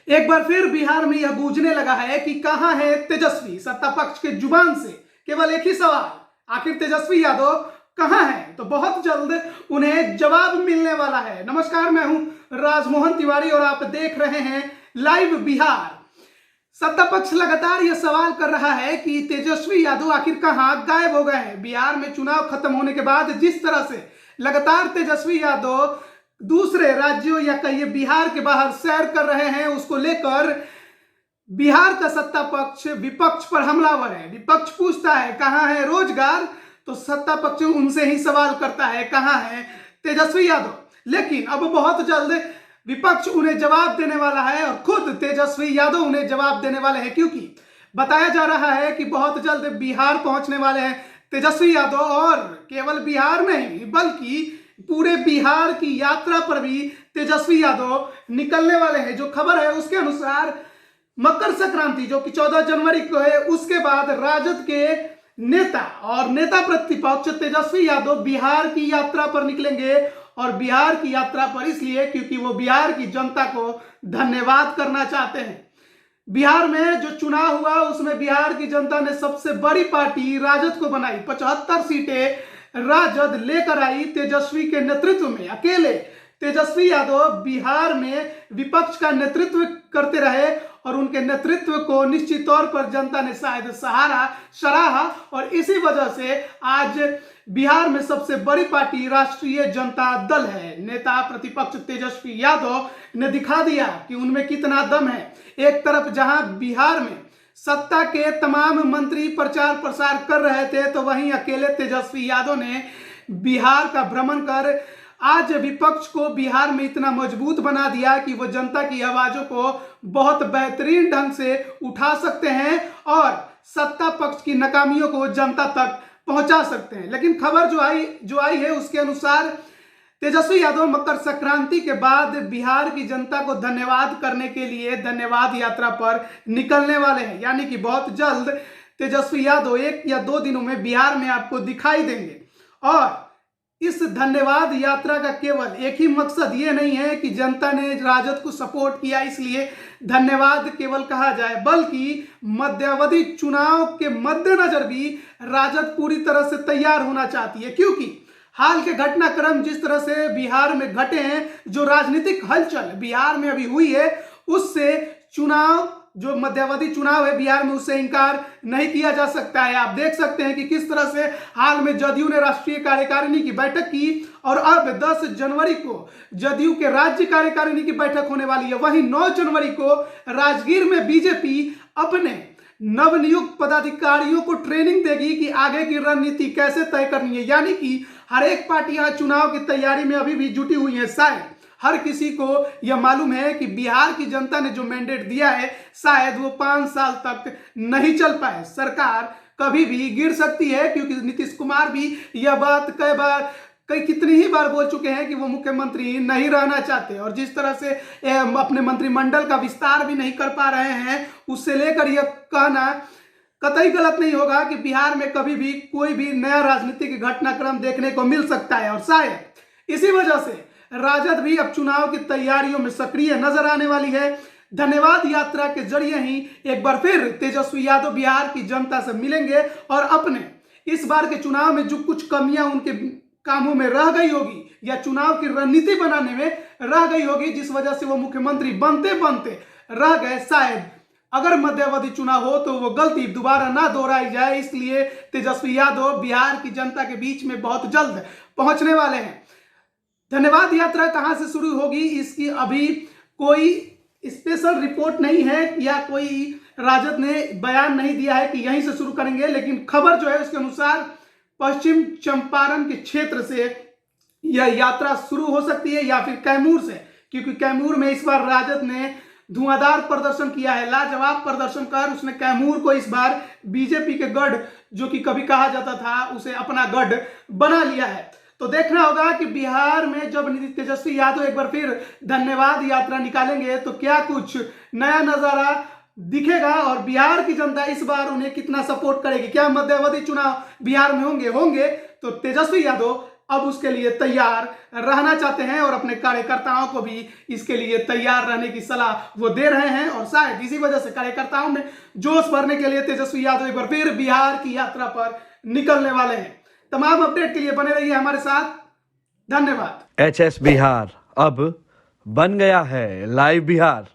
एक बार फिर बिहार में यह गूंजने लगा है कि कहां है तेजस्वी। सत्ता पक्ष के जुबान से केवल एक ही सवाल, आखिर तेजस्वी यादव कहां है? तो बहुत जल्द उन्हें जवाब मिलने वाला है। नमस्कार, मैं हूं राजमोहन तिवारी और आप देख रहे हैं लाइव बिहार। सत्ता पक्ष लगातार यह सवाल कर रहा है कि तेजस्वी यादव आखिर कहां गायब हो गए हैं। बिहार में चुनाव खत्म होने के बाद जिस तरह से लगातार तेजस्वी यादव दूसरे राज्यों या कहिए बिहार के बाहर सैर कर रहे हैं, उसको लेकर बिहार का सत्ता पक्ष विपक्ष पर हमलावर है। विपक्ष पूछता है कहां है रोजगार, तो सत्ता पक्ष उनसे ही सवाल करता है कहां है तेजस्वी यादव। लेकिन अब बहुत जल्द विपक्ष उन्हें जवाब देने वाला है और खुद तेजस्वी यादव उन्हें जवाब देने वाले हैं, क्योंकि बताया जा रहा है कि बहुत जल्द बिहार पहुंचने वाले हैं तेजस्वी यादव। और केवल बिहार नहीं बल्कि पूरे बिहार की यात्रा पर भी तेजस्वी यादव निकलने वाले हैं। जो खबर है उसके अनुसार मकर संक्रांति जो कि 14 जनवरी को है, उसके बाद राजद के नेता और नेता प्रतिपक्ष तेजस्वी यादव बिहार की यात्रा पर निकलेंगे। और बिहार की यात्रा पर इसलिए क्योंकि वो बिहार की जनता को धन्यवाद करना चाहते हैं। बिहार में जो चुनाव हुआ उसमें बिहार की जनता ने सबसे बड़ी पार्टी राजद को बनाई। 75 सीटें राजद लेकर आई तेजस्वी के नेतृत्व में। अकेले तेजस्वी यादव बिहार में विपक्ष का नेतृत्व करते रहे और उनके नेतृत्व को निश्चित तौर पर जनता ने शायद सराहा और इसी वजह से आज बिहार में सबसे बड़ी पार्टी राष्ट्रीय जनता दल है। नेता प्रतिपक्ष तेजस्वी यादव ने दिखा दिया कि उनमें कितना दम है। एक तरफ जहां बिहार में सत्ता के तमाम मंत्री प्रचार प्रसार कर रहे थे, तो वहीं अकेले तेजस्वी यादव ने बिहार का भ्रमण कर आज विपक्ष को बिहार में इतना मजबूत बना दिया कि वो जनता की आवाजों को बहुत बेहतरीन ढंग से उठा सकते हैं और सत्ता पक्ष की नाकामियों को जनता तक पहुंचा सकते हैं। लेकिन खबर जो आई है उसके अनुसार तेजस्वी यादव मकर संक्रांति के बाद बिहार की जनता को धन्यवाद करने के लिए धन्यवाद यात्रा पर निकलने वाले हैं। यानी कि बहुत जल्द तेजस्वी यादव 1 या 2 दिनों में बिहार में आपको दिखाई देंगे। और इस धन्यवाद यात्रा का केवल एक ही मकसद ये नहीं है कि जनता ने राजद को सपोर्ट किया इसलिए धन्यवाद केवल कहा जाए, बल्कि मध्यावधि चुनाव के मद्देनजर भी राजद पूरी तरह से तैयार होना चाहती है। क्योंकि हाल के घटनाक्रम जिस तरह से बिहार में घटे हैं, जो राजनीतिक हलचल बिहार में अभी हुई है, उससे चुनाव जो मध्यावधि चुनाव है बिहार में उससे इनकार नहीं किया जा सकता है। आप देख सकते हैं कि किस तरह से हाल में जदयू ने राष्ट्रीय कार्यकारिणी की बैठक की और अब 10 जनवरी को जदयू के राज्य कार्यकारिणी की बैठक होने वाली है। वहीं 9 जनवरी को राजगीर में बीजेपी अपने नवनियुक्त पदाधिकारियों को ट्रेनिंग देगी कि आगे की रणनीति कैसे तय करनी है। यानी कि हर एक पार्टी यहाँ चुनाव की तैयारी में अभी भी जुटी हुई है। शायद हर किसी को यह मालूम है कि बिहार की जनता ने जो मैंडेट दिया है शायद वो 5 साल तक नहीं चल पाए। सरकार कभी भी गिर सकती है, क्योंकि नीतीश कुमार भी यह बात कितनी ही बार बोल चुके हैं कि वो मुख्यमंत्री नहीं रहना चाहते। और जिस तरह से अपने मंत्रिमंडल का विस्तार भी नहीं कर पा रहे हैं, उससे लेकर यह कहना कतई गलत नहीं होगा कि बिहार में कभी भी कोई भी नया राजनीतिक घटनाक्रम देखने को मिल सकता है। और शायद इसी वजह से राजद भी अब चुनाव की तैयारियों में सक्रिय नजर आने वाली है। धन्यवाद यात्रा के जरिए ही एक बार फिर तेजस्वी यादव बिहार की जनता से मिलेंगे और अपने इस बार के चुनाव में जो कुछ कमियां उनके कामों में रह गई होगी या चुनाव की रणनीति बनाने में रह गई होगी, जिस वजह से वो मुख्यमंत्री बनते बनते रह गए, शायद अगर मध्यावधि चुनाव हो तो वो गलती दोबारा ना दोहराई जाए। इसलिए तेजस्वी यादव बिहार की जनता के बीच में बहुत जल्द पहुंचने वाले हैं। धन्यवाद यात्रा कहां से शुरू होगी इसकी अभी कोई स्पेशल रिपोर्ट नहीं है या कोई राजद ने बयान नहीं दिया है कि यहीं से शुरू करेंगे। लेकिन खबर जो है उसके अनुसार पश्चिम चंपारण के क्षेत्र से यह यात्रा शुरू हो सकती है या फिर कैमूर से, क्योंकि कैमूर में इस बार राजद ने धुआंधार प्रदर्शन किया है। लाजवाब प्रदर्शन कर उसने कैमूर को इस बार बीजेपी के गढ़ जो कि कभी कहा जाता था उसे अपना गढ़ बना लिया है। तो देखना होगा कि बिहार में जब तेजस्वी यादव एक बार फिर धन्यवाद यात्रा निकालेंगे तो क्या कुछ नया नजारा दिखेगा और बिहार की जनता इस बार उन्हें कितना सपोर्ट करेगी। क्या मध्यावधि चुनाव बिहार में होंगे तो तेजस्वी यादव अब उसके लिए तैयार रहना चाहते हैं और अपने कार्यकर्ताओं को भी इसके लिए तैयार रहने की सलाह वो दे रहे हैं। और शायद इसी वजह से कार्यकर्ताओं में जोश भरने के लिए तेजस्वी यादव एक बार फिर बिहार की यात्रा पर निकलने वाले हैं। तमाम अपडेट के लिए बने रहिए हमारे साथ। धन्यवाद। HS बिहार अब बन गया है लाइव बिहार।